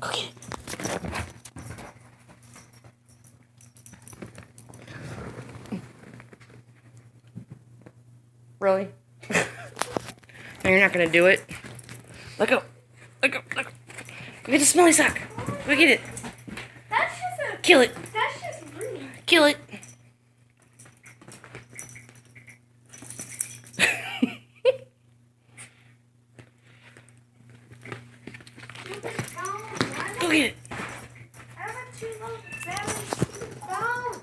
Go get it. Really? No, you're not gonna do it. Let go. Let go. Let go. Go get the smelly sock. Go get it. That's just a... Kill it. That's just rude. Kill it. Go get it. I don't have 2 loaves of salmon. Don't.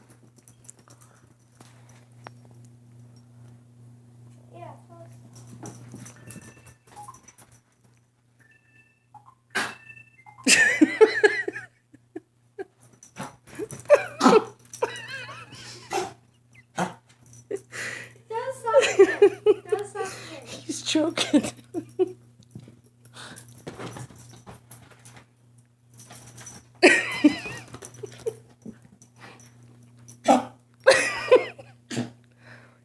Yeah, He's choking.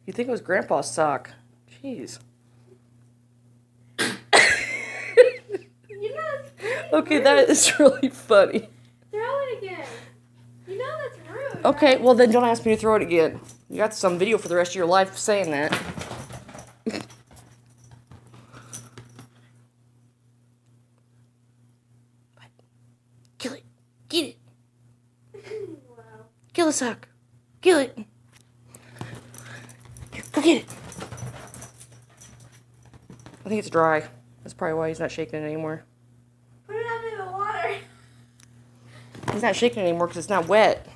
You think it was Grandpa's sock? Jeez. Okay, that is really funny. Throw it again. You know that's rude. Okay, right? well then don't ask me to throw it again. You got some video for the rest of your life saying that. Kill it. Get it. Wow. Kill the sock. Kill it. Go get it. I think it's dry. That's probably why he's not shaking it anymore. Put it under the water. He's not shaking it anymore because it's not wet.